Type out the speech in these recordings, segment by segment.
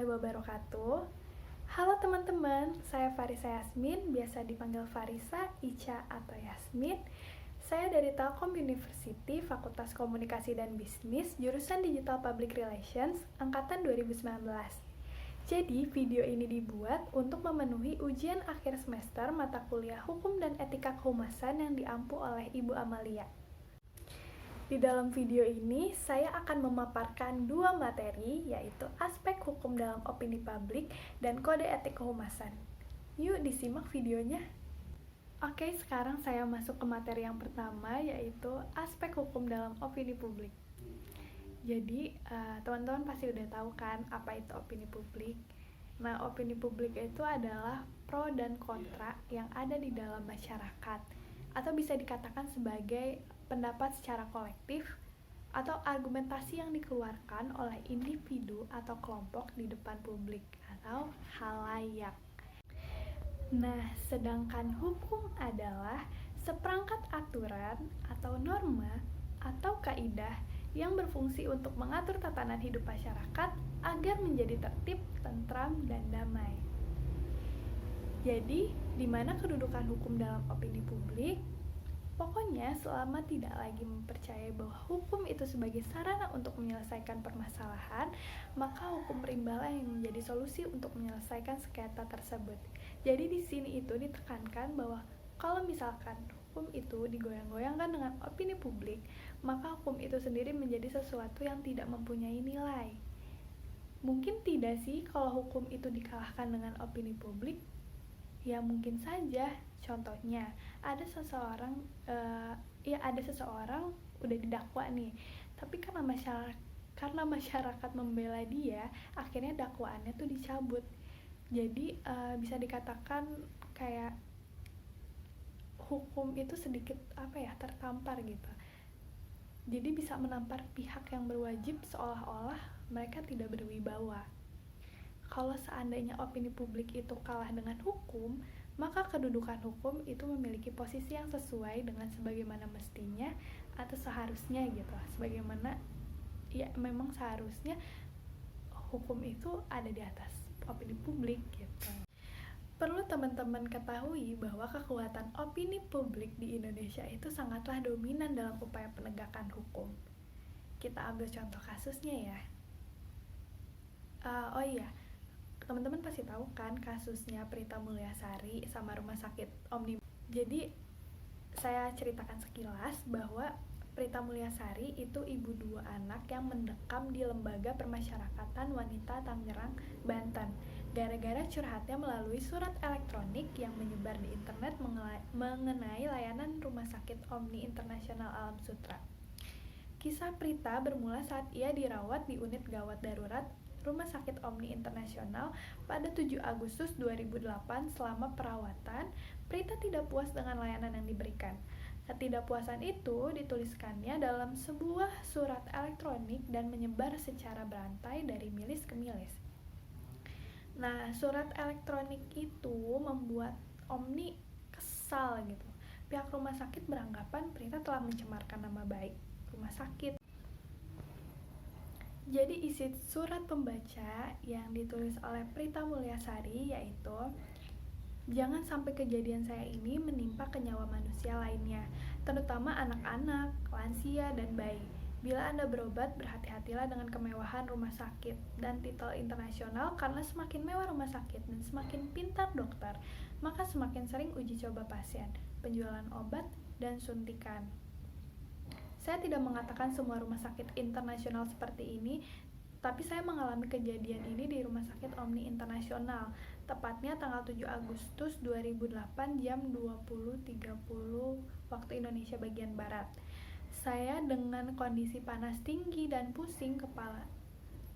warahmatullahi wabarakatuh. Halo teman-teman, saya Farisa Yasmin, biasa dipanggil Farisa, Ica, atau Yasmin. Saya dari Telkom University, Fakultas Komunikasi dan Bisnis, jurusan Digital Public Relations, angkatan 2019. Jadi, video ini dibuat untuk memenuhi ujian akhir semester mata kuliah Hukum dan Etika Kehumasan yang diampu oleh Ibu Amalia. Di dalam video ini, saya akan memaparkan dua materi, yaitu aspek hukum dalam opini publik dan kode etik kehumasan. Yuk disimak videonya. Oke, sekarang saya masuk ke materi yang pertama, yaitu aspek hukum dalam opini publik. Jadi, teman-teman pasti udah tahu kan apa itu opini publik. Nah, opini publik itu adalah pro dan kontra yang ada di dalam masyarakat, atau bisa dikatakan sebagai pendapat secara kolektif atau argumentasi yang dikeluarkan oleh individu atau kelompok di depan publik atau khalayak. Nah, sedangkan hukum adalah seperangkat aturan atau norma atau kaidah yang berfungsi untuk mengatur tatanan hidup masyarakat agar menjadi tertib, tentram, dan damai. Jadi, di mana kedudukan hukum dalam opini publik? Pokoknya, selama tidak lagi mempercayai bahwa hukum itu sebagai sarana untuk menyelesaikan permasalahan, maka hukum rimbalah yang menjadi solusi untuk menyelesaikan sengketa tersebut. Jadi di sini itu ditekankan bahwa kalau misalkan hukum itu digoyang-goyangkan dengan opini publik, maka hukum itu sendiri menjadi sesuatu yang tidak mempunyai nilai. Mungkin tidak sih kalau hukum itu dikalahkan dengan opini publik? Ya mungkin saja. Contohnya, ada seseorang udah didakwa nih, tapi karena masyarakat membela dia, akhirnya dakwaannya tuh dicabut. Jadi bisa dikatakan kayak hukum itu sedikit tertampar gitu. Jadi bisa menampar pihak yang berwajib seolah-olah mereka tidak berwibawa. Kalau seandainya opini publik itu kalah dengan hukum, maka kedudukan hukum itu memiliki posisi yang sesuai dengan sebagaimana mestinya atau seharusnya gitu. Sebagaimana memang seharusnya hukum itu ada di atas opini publik gitu. Perlu teman-teman ketahui bahwa kekuatan opini publik di Indonesia itu sangatlah dominan dalam upaya penegakan hukum. Kita ambil contoh kasusnya ya. Teman-teman pasti tahu kan kasusnya Prita Mulyasari sama Rumah Sakit Omni. Jadi saya ceritakan sekilas bahwa Prita Mulyasari itu ibu dua anak yang mendekam di Lembaga Permasyarakatan Wanita Tangerang, Banten, gara-gara curhatnya melalui surat elektronik yang menyebar di internet mengenai layanan Rumah Sakit Omni Internasional Alam Sutra. Kisah Prita bermula saat ia dirawat di unit gawat darurat Rumah Sakit Omni Internasional pada 7 Agustus 2008. Selama perawatan, Prita tidak puas dengan layanan yang diberikan. Ketidakpuasan itu dituliskannya dalam sebuah surat elektronik dan menyebar secara berantai dari milis ke milis. Nah, surat elektronik itu membuat Omni kesal gitu. Pihak rumah sakit beranggapan Prita telah mencemarkan nama baik rumah sakit. Jadi isi surat pembaca yang ditulis oleh Prita Mulyasari yaitu, jangan sampai kejadian saya ini menimpa ke nyawa manusia lainnya, terutama anak-anak, lansia, dan bayi. Bila Anda berobat, berhati-hatilah dengan kemewahan rumah sakit dan titel internasional, karena semakin mewah rumah sakit dan semakin pintar dokter, maka semakin sering uji coba pasien, penjualan obat, dan suntikan. Saya tidak mengatakan semua rumah sakit internasional seperti ini, tapi saya mengalami kejadian ini di Rumah Sakit Omni Internasional, tepatnya tanggal 7 Agustus 2008 jam 20.30 waktu Indonesia bagian Barat. Saya dengan kondisi panas tinggi dan pusing kepala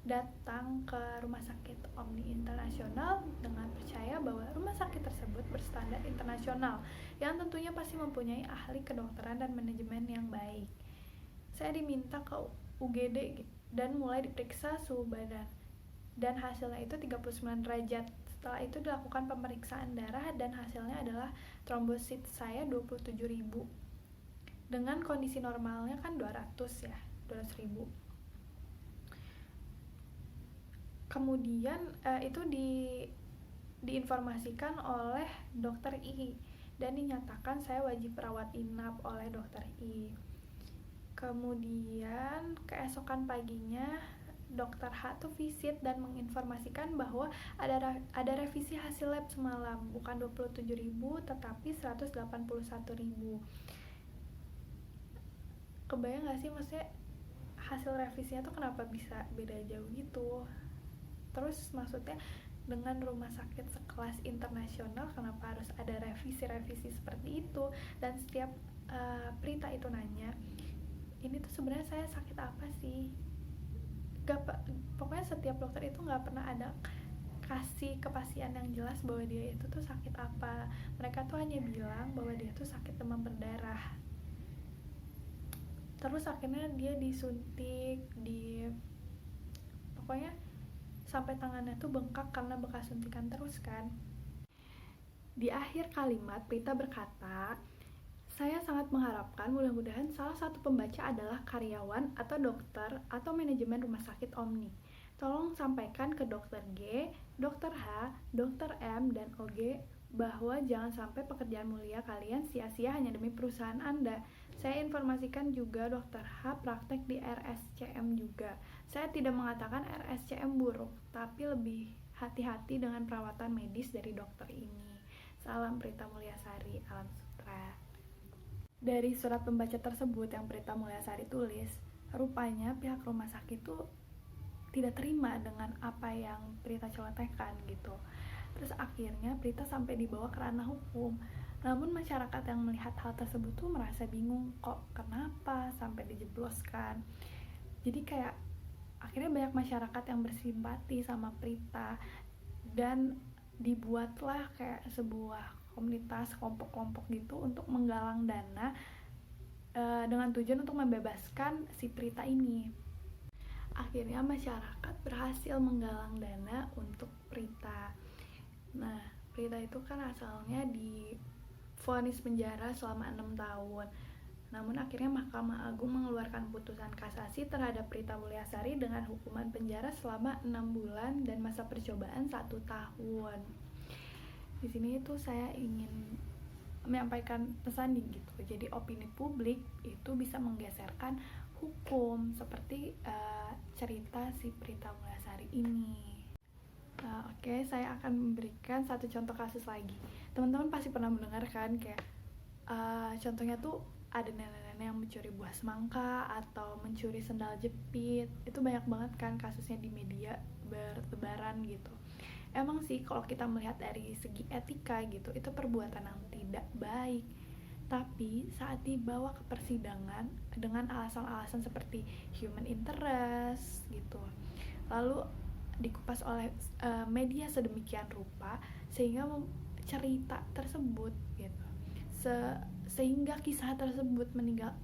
datang ke Rumah Sakit Omni Internasional dengan percaya bahwa rumah sakit tersebut berstandar internasional, yang tentunya pasti mempunyai ahli kedokteran dan manajemen yang baik. Saya diminta ke UGD dan mulai diperiksa suhu badan, dan hasilnya itu 39 derajat. Setelah itu dilakukan pemeriksaan darah dan hasilnya adalah trombosit saya 27.000. Dengan kondisi normalnya kan 200.000. Kemudian itu diinformasikan oleh dokter I dan dinyatakan saya wajib rawat inap oleh dokter I. Kemudian keesokan paginya dokter H tuh visit dan menginformasikan bahwa ada revisi hasil lab semalam, bukan 27.000 tetapi 181.000. Kebayang gak sih maksudnya hasil revisinya tuh kenapa bisa beda jauh gitu? Terus maksudnya dengan rumah sakit sekelas internasional kenapa harus ada revisi-revisi seperti itu? Dan setiap Prita itu nanya, ini tuh sebenarnya saya sakit apa sih? Pokoknya setiap dokter itu nggak pernah ada kasih kepastian yang jelas bahwa dia itu tuh sakit apa. Mereka tuh hanya bilang bahwa dia tuh sakit demam berdarah. Terus akhirnya dia disuntik, pokoknya sampai tangannya tuh bengkak karena bekas suntikan terus kan. Di akhir kalimat Prita berkata, saya sangat mengharapkan mudah-mudahan salah satu pembaca adalah karyawan atau dokter atau manajemen rumah sakit Omni. Tolong sampaikan ke dokter G, dokter H, dokter M, dan OG bahwa jangan sampai pekerjaan mulia kalian sia-sia hanya demi perusahaan Anda. Saya informasikan juga dokter H praktek di RSCM juga. Saya tidak mengatakan RSCM buruk, tapi lebih hati-hati dengan perawatan medis dari dokter ini. Salam Prita Mulyasari, Alam Sutra. Dari surat pembaca tersebut yang Prita Mulyasari tulis, rupanya pihak rumah sakit itu tidak terima dengan apa yang Prita celotekan gitu. Terus akhirnya Prita sampai dibawa ke ranah hukum. Namun masyarakat yang melihat hal tersebut tuh merasa bingung, kok kenapa sampai dijebloskan. Jadi kayak akhirnya banyak masyarakat yang bersimpati sama Prita dan dibuatlah kayak sebuah komunitas, kelompok-kelompok gitu untuk menggalang dana dengan tujuan untuk membebaskan si Prita ini. Akhirnya masyarakat berhasil menggalang dana untuk Prita. Nah, Prita itu kan asalnya divonis penjara selama 6 tahun. Namun akhirnya Mahkamah Agung mengeluarkan putusan kasasi terhadap Prita Mulyasari dengan hukuman penjara selama 6 bulan dan masa percobaan 1 tahun. Di sini itu saya ingin menyampaikan pesan gitu. Jadi opini publik itu bisa menggeserkan hukum seperti cerita si Prita Mulyasari ini. Oke, saya akan memberikan satu contoh kasus lagi. Teman-teman pasti pernah mendengar kan kayak contohnya tuh ada nenek-nenek yang mencuri buah semangka atau mencuri sendal jepit. Itu banyak banget kan kasusnya di media bertebaran gitu. Emang sih kalau kita melihat dari segi etika gitu, itu perbuatan yang tidak baik. Tapi saat dibawa ke persidangan dengan alasan-alasan seperti human interest gitu, lalu dikupas oleh media sedemikian rupa sehingga cerita tersebut gitu, sehingga kisah tersebut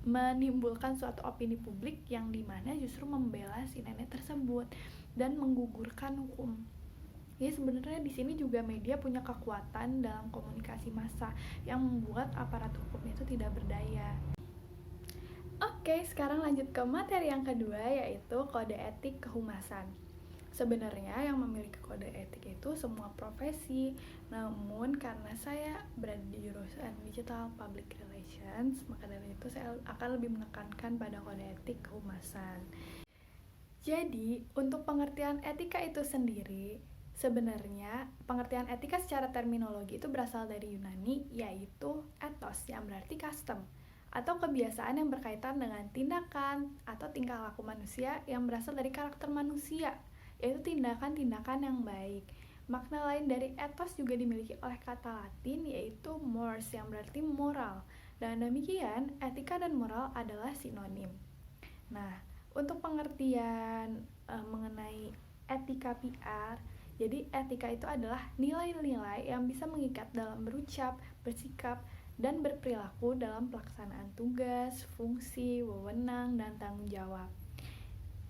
menimbulkan suatu opini publik yang dimana justru membela si nenek tersebut dan menggugurkan hukum. Ya sebenarnya di sini juga media punya kekuatan dalam komunikasi massa yang membuat aparat hukum itu tidak berdaya. Oke, sekarang lanjut ke materi yang kedua, yaitu kode etik kehumasan. Sebenarnya yang memiliki kode etik itu semua profesi, namun karena saya berada di jurusan Digital Public Relations, maka dari itu saya akan lebih menekankan pada kode etik kehumasan. Jadi, untuk pengertian etika itu sendiri, sebenarnya pengertian etika secara terminologi itu berasal dari Yunani, yaitu ethos yang berarti custom atau kebiasaan yang berkaitan dengan tindakan atau tingkah laku manusia yang berasal dari karakter manusia, yaitu tindakan-tindakan yang baik. Makna lain dari ethos juga dimiliki oleh kata Latin, yaitu mores yang berarti moral. Dan demikian, etika dan moral adalah sinonim. Nah, untuk pengertian mengenai etika PR, jadi etika itu adalah nilai-nilai yang bisa mengikat dalam berucap, bersikap, dan berperilaku dalam pelaksanaan tugas, fungsi, wewenang, dan tanggung jawab.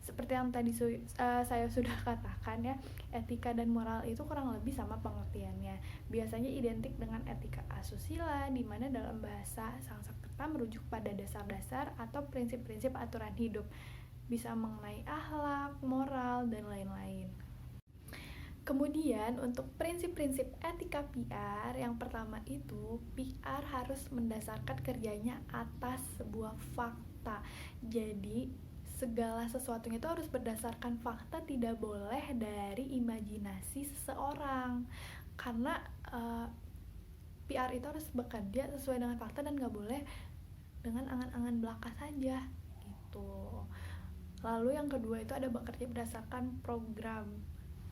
Seperti yang tadi saya sudah katakan ya, etika dan moral itu kurang lebih sama pengertiannya. Biasanya identik dengan etika asusila, di mana dalam bahasa Sanskerta merujuk pada dasar-dasar atau prinsip-prinsip aturan hidup, bisa mengenai akhlak, moral, dan lain-lain. Kemudian untuk prinsip-prinsip etika PR, yang pertama itu PR harus mendasarkan kerjanya atas sebuah fakta. Jadi segala sesuatunya itu harus berdasarkan fakta, tidak boleh dari imajinasi seseorang. Karena PR itu harus bekerja sesuai dengan fakta dan gak boleh dengan angan-angan belaka saja gitu. Lalu yang kedua itu ada bekerja berdasarkan program.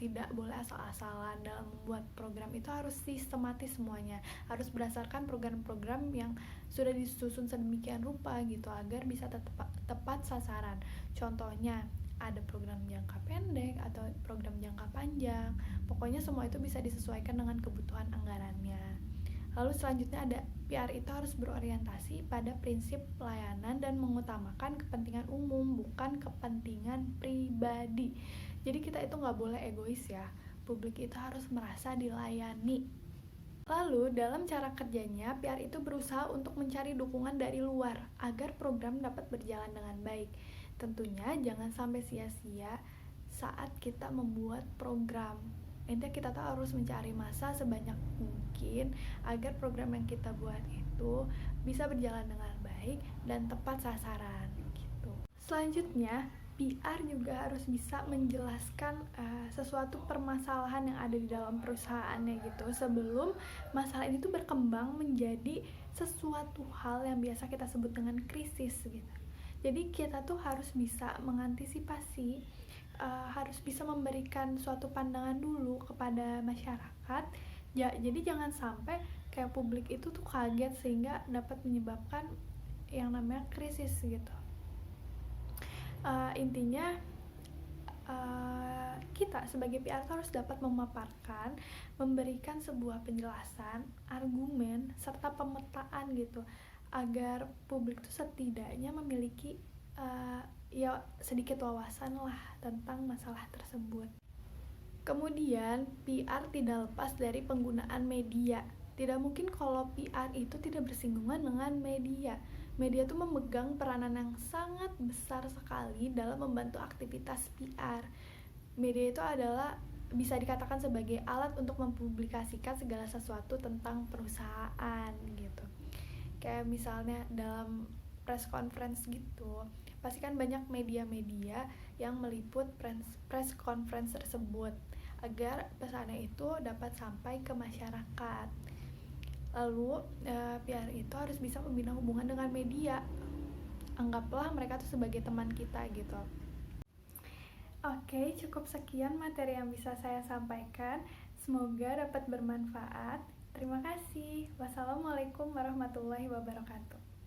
Tidak boleh asal-asalan dalam membuat program, itu harus sistematis semuanya, harus berdasarkan program-program yang sudah disusun sedemikian rupa gitu agar bisa tepat sasaran. Contohnya ada program jangka pendek atau program jangka panjang, pokoknya semua itu bisa disesuaikan dengan kebutuhan anggarannya. Lalu selanjutnya ada PR itu harus berorientasi pada prinsip pelayanan dan mengutamakan kepentingan umum, bukan kepentingan pribadi. Jadi kita itu nggak boleh egois ya, publik itu harus merasa dilayani. Lalu dalam cara kerjanya, PR itu berusaha untuk mencari dukungan dari luar agar program dapat berjalan dengan baik. Tentunya jangan sampai sia-sia saat kita membuat program. Intinya kita tuh harus mencari masa sebanyak mungkin agar program yang kita buat itu bisa berjalan dengan baik dan tepat sasaran gitu. Selanjutnya, PR juga harus bisa menjelaskan sesuatu permasalahan yang ada di dalam perusahaannya gitu sebelum masalah ini tuh berkembang menjadi sesuatu hal yang biasa kita sebut dengan krisis gitu. Jadi kita tuh harus bisa mengantisipasi, harus bisa memberikan suatu pandangan dulu kepada masyarakat. Jadi jangan sampai kayak publik itu tuh kaget sehingga dapat menyebabkan yang namanya krisis gitu. Intinya kita sebagai PR harus dapat memaparkan, memberikan sebuah penjelasan, argumen, serta pemetaan gitu agar publik itu setidaknya memiliki ya sedikit wawasan lah tentang masalah tersebut. Kemudian PR tidak lepas dari penggunaan media. Tidak mungkin kalau PR itu tidak bersinggungan dengan media. Media itu memegang peranan yang sangat besar sekali dalam membantu aktivitas PR. Media itu adalah bisa dikatakan sebagai alat untuk mempublikasikan segala sesuatu tentang perusahaan gitu. Kayak misalnya dalam press conference gitu, pasti kan banyak media-media yang meliput press conference tersebut agar pesannya itu dapat sampai ke masyarakat. Lalu PR itu harus bisa membina hubungan dengan media. Anggaplah mereka tuh sebagai teman kita gitu. Oke, cukup sekian materi yang bisa saya sampaikan. Semoga dapat bermanfaat. Terima kasih. Wassalamualaikum warahmatullahi wabarakatuh.